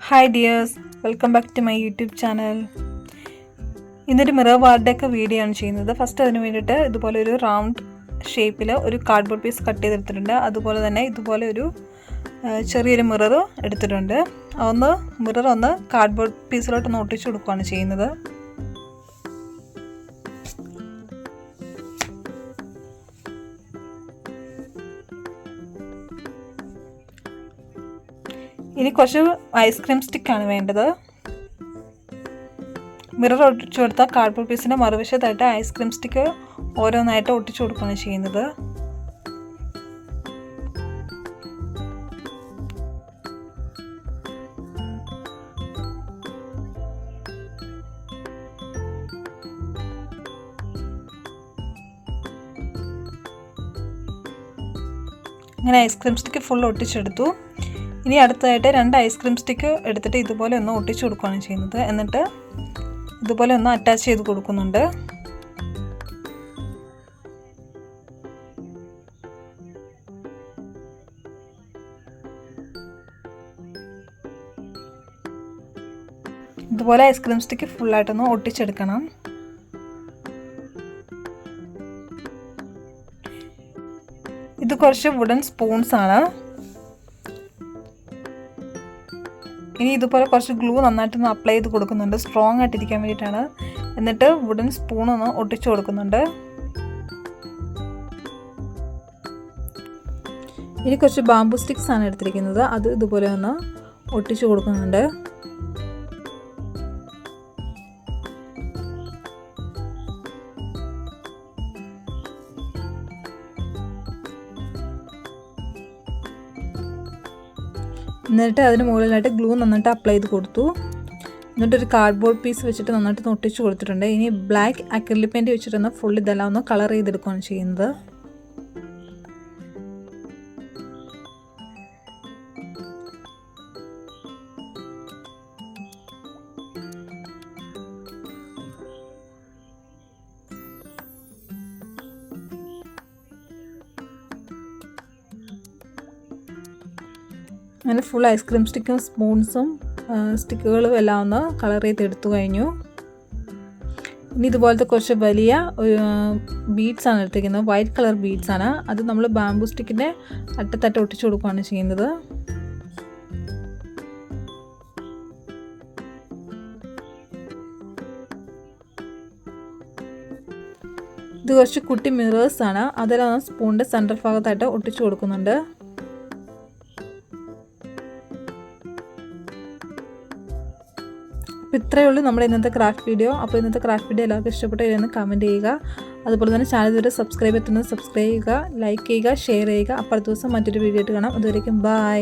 Hi dears, welcome back to my YouTube channel. ഇന്നൊരു mirror വാർഡൊക്കെ video ആണ് ചെയ്യുന്നത്. ഫസ്റ്റ് അതിന് വേണ്ടിയിട്ട് ഇതുപോലെ ഒരു റൗണ്ട് ഷേപ്പിൽ ഒരു കാർഡ്ബോർഡ് പീസ് കട്ട് ചെയ്തെടുത്തിട്ടുണ്ട്. അതുപോലെ തന്നെ ഇതുപോലെ ഒരു ചെറിയൊരു മിറർ എടുത്തിട്ടുണ്ട്. മിറർ ഒന്ന് കാർഡ്ബോർഡ് പീസിലോട്ടൊന്ന് ഒട്ടിച്ചു കൊടുക്കുകയാണ് ചെയ്യുന്നത്. ഇനി കുറച്ച് ഐസ്ക്രീം സ്റ്റിക്കാണ് വേണ്ടത്. മിറർ ഒട്ടിച്ചു കൊടുത്ത കാർഡ്ബോർഡ് പീസിൻ്റെ മറുവശത്തായിട്ട് ഐസ്ക്രീം സ്റ്റിക്ക് ഓരോന്നായിട്ട് ഒട്ടിച്ചു കൊടുക്കുകയാണ് ചെയ്യുന്നത്. അങ്ങനെ ഐസ്ക്രീം സ്റ്റിക്ക് ഫുൾ ഒട്ടിച്ചെടുത്തു. ഇനി അടുത്തതായിട്ട് 2 ഐസ്ക്രീം സ്റ്റിക്ക് എടുത്തിട്ട് ഇതുപോലെ ഒന്ന് ഒട്ടിച്ചു കൊടുക്കുകയാണ് ചെയ്യുന്നത്. എന്നിട്ട് ഇതുപോലെ ഒന്ന് അറ്റാച്ച് ചെയ്ത് കൊടുക്കുന്നുണ്ട്. ഇതുപോലെ ഐസ്ക്രീം സ്റ്റിക്ക് ഫുള്ളായിട്ടൊന്ന് ഒട്ടിച്ചെടുക്കണം. ഇത് കുറച്ച് വുഡൻ സ്പൂൺസ് ആണ്. ഇനി ഇതുപോലെ കുറച്ച് ഗ്ലൂ നന്നായിട്ടൊന്ന് അപ്ലൈ ചെയ്ത് കൊടുക്കുന്നുണ്ട്, സ്ട്രോങ് ആയിട്ടിരിക്കാൻ വേണ്ടിയിട്ടാണ്. എന്നിട്ട് വുഡൻ സ്പൂണൊന്ന് ഒട്ടിച്ചു കൊടുക്കുന്നുണ്ട്. ഇനി കുറച്ച് ബാംബു സ്റ്റിക്സ് ആണ് എടുത്തിരിക്കുന്നത്. അത് ഇതുപോലെ ഒന്ന് ഒട്ടിച്ചു കൊടുക്കുന്നുണ്ട്. എന്നിട്ട് അതിന് മുകളിലായിട്ട് ഗ്ലൂ നന്നായിട്ട് അപ്ലൈ ചെയ്ത് കൊടുത്തു. എന്നിട്ടൊരു കാർഡ്ബോർഡ് പീസ് വെച്ചിട്ട് നന്നായിട്ട് ഒട്ടിച്ച് കൊടുത്തിട്ടുണ്ട്. ഇനി ബ്ലാക്ക് അക്രിലിക് പെയിൻറ് വെച്ചിട്ടൊന്ന് ഫുൾ ഇതെല്ലാം ഒന്ന് കളർ ചെയ്തെടുക്കുകയാണ് ചെയ്യുന്നത്. അങ്ങനെ ഫുൾ ഐസ്ക്രീം സ്റ്റിക്കും സ്പൂൺസും സ്റ്റിക്കുകളും എല്ലാം ഒന്ന് കളർ ചെയ്തെടുത്തു കഴിഞ്ഞു. ഇനി ഇതുപോലത്തെ കുറച്ച് വലിയ ബീഡ്സ് ആണ് എടുത്തിരിക്കുന്നത്. വൈറ്റ് കളർ ബീഡ്സ് ആണ്. അത് നമ്മൾ ബാംബു സ്റ്റിക്കിൻ്റെ അറ്റത്തട്ട് ഒട്ടിച്ചു കൊടുക്കുകയാണ് ചെയ്യുന്നത്. ഇത് കുറച്ച് കുട്ടി മിറേഴ്സ് ആണ്. അതെല്ലാം സ്പൂണിൻ്റെ സെൻട്രൽ ഭാഗത്തായിട്ട് ഒട്ടിച്ചു കൊടുക്കുന്നുണ്ട്. അപ്പോൾ ഇത്രയേ ഉള്ളൂ നമ്മുടെ ഇന്നത്തെ ക്രാഫ്റ്റ് വീഡിയോ. അപ്പോൾ ഇന്നത്തെ ക്രാഫ്റ്റ് വീഡിയോ എല്ലാവർക്കും ഇഷ്ടപ്പെട്ടെന്ന് കമൻറ്റ് ചെയ്യുക. അതുപോലെ തന്നെ ചാനൽ ഇതുവരെ സബ്സ്ക്രൈബ് ചെയ്യുന്നത് സബ്സ്ക്രൈബ് ചെയ്യുക, ലൈക്ക് ചെയ്യുക, ഷെയർ ചെയ്യുക. അപ്പോൾ അടുത്ത ദിവസം മറ്റൊരു വീഡിയോ ആയിട്ട് കാണാം. അതുവരേക്കും ബൈ.